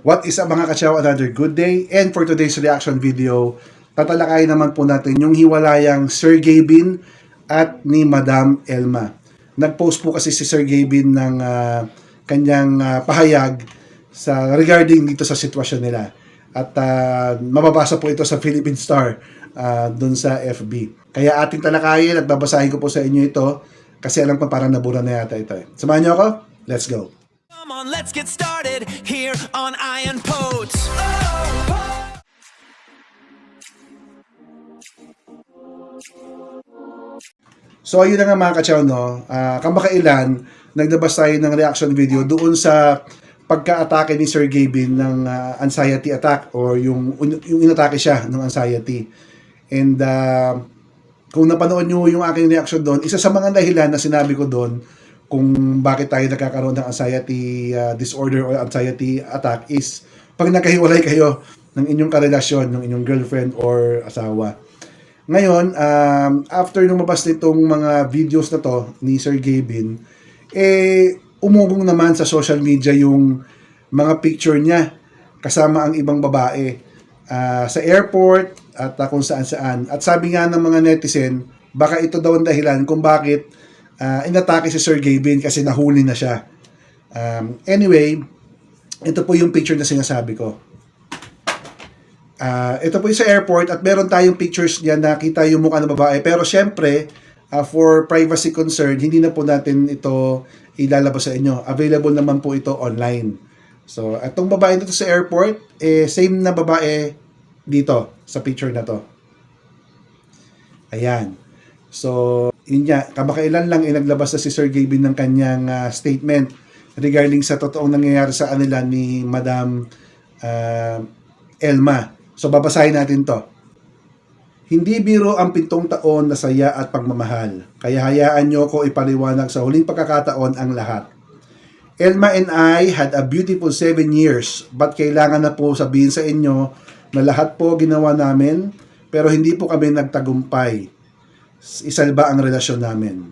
What is up mga kachaw? Another good day. And for today's reaction video, tatalakayin naman po natin yung hiwalayang Sergey Bin at ni Madam Elma. Nag-post po kasi si Sergey Bin ng kanyang pahayag regarding dito sa sitwasyon nila. At mababasa po ito sa Philippine Star dun sa FB. Kaya ating talakayin at babasahin ko po sa inyo ito kasi alam ko parang nabura na yata ito. Samahan niyo ako? Let's go! Come on, let's get started here on Iron Potes. So ayun na nga mga kachaw, no? Kamakailan, naglabas tayo ng reaction video doon sa pagka-atake ni Sergey Bin ng anxiety attack or yung inatake siya ng anxiety. And kung napanood nyo yung aking reaction doon, isa sa mga dahilan na sinabi ko doon kung bakit tayo nagkakaroon ng anxiety disorder or anxiety attack is pag nagkahiwalay kayo ng inyong karelasyon, ng inyong girlfriend or asawa. Ngayon, after lumabas nitong mga videos na to ni Sergey Bin, umugong naman sa social media yung mga picture niya kasama ang ibang babae sa airport at kung saan-saan. At sabi nga ng mga netizen, baka ito daw ang dahilan kung bakit inatake si Sergey Bin kasi nahuli na siya. Anyway, ito po yung picture na sinasabi ko. Ito po yung sa airport at meron tayong pictures niya na kita yung mukha ng babae. Pero syempre, for privacy concern, hindi na po natin ito ilalabas sa inyo. Available naman po ito online. So, itong babae dito sa airport, same na babae dito sa picture na to. Ayan. So, yun nga, kamakailan lang naglabas na si Sergey Bin ng kanyang statement regarding sa totoong nangyayari sa kanila ni Madam Elma. So, babasahin natin to. Hindi biro ang 7 taon na saya at pagmamahal. Kaya hayaan nyo ko ipaliwanag sa huling pagkakataon ang lahat. Elma and I had a beautiful 7 years, but kailangan na po sabihin sa inyo na lahat po ginawa namin, pero hindi po kami nagtagumpay. Isalba ang relasyon namin.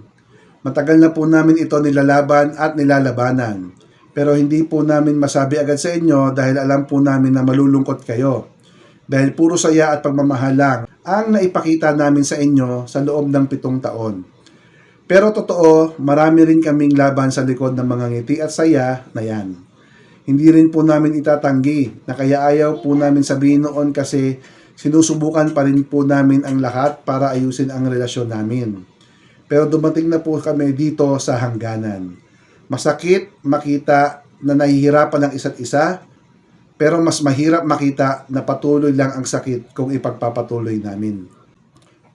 Matagal na po namin ito nilalaban at nilalabanan. Pero hindi po namin masabi agad sa inyo dahil alam po namin na malulungkot kayo. Dahil puro saya at pagmamahal lang ang naipakita namin sa inyo sa loob ng 7 taon. Pero totoo, marami rin kaming laban sa likod ng mga ngiti at saya na yan. Hindi rin po namin itatanggi na kaya ayaw po namin sabihin noon kasi sinusubukan pa rin po namin ang lahat para ayusin ang relasyon namin. Pero dumating na po kami dito sa hangganan. Masakit makita na nahihirapan ang isa't isa, pero mas mahirap makita na patuloy lang ang sakit kung ipagpapatuloy namin.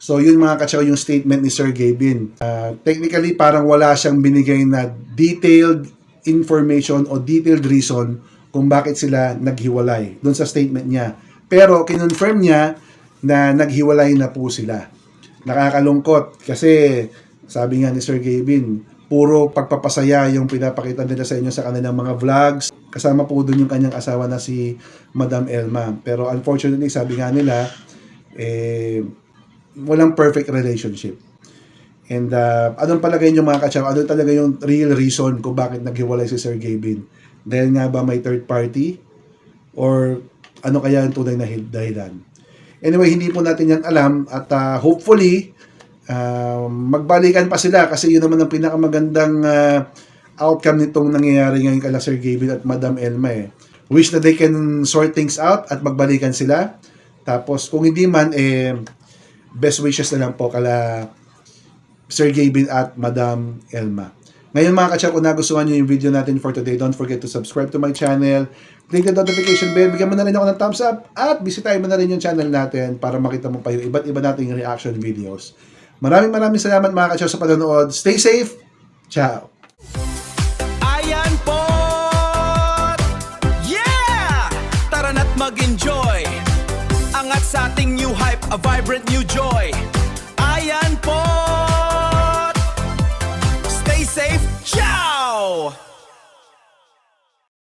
So yun mga kachaw yung statement ni Sergey Bin. Technically parang wala siyang binigay na detailed information o detailed reason kung bakit sila naghiwalay doon sa statement niya. Pero kinonfirm niya na naghiwalay na po sila. Nakakalungkot kasi sabi nga ni Sergey Bin, puro pagpapasaya yung pinapakita nila sa inyo sa kanilang mga vlogs. Kasama po doon yung kanyang asawa na si Madam Elma. Pero unfortunately, sabi nga nila, walang perfect relationship. And anong palagay nyo mga kachaw? Ano talaga yung real reason kung bakit naghiwalay si Sergey Bin? Dahil nga ba may third party? Or ano kaya yung tunay na dahilan? Anyway, hindi po natin yan alam at hopefully, magbalikan pa sila kasi yun naman ang pinakamagandang outcome nitong nangyayari ngayon kala Sergey Bin at Madam Elma. Wish na they can sort things out at magbalikan sila. Tapos kung hindi man, best wishes na lang po kala Sergey Bin at Madam Elma. Ngayon mga kachaw, kung nagustuhan nyo yung video natin for today, don't forget to subscribe to my channel. Click the notification bell, bigyan mo na rin ako ng thumbs up at bisitahin mo na rin yung channel natin para makita mo pa yung iba't iba nating reaction videos. Maraming salamat mga kachaw sa panonood. Stay safe. Ciao. Ayan po! Yeah! Tara na't mag-enjoy. Angat sa ating new hype, a vibrant new joy. Ayan po!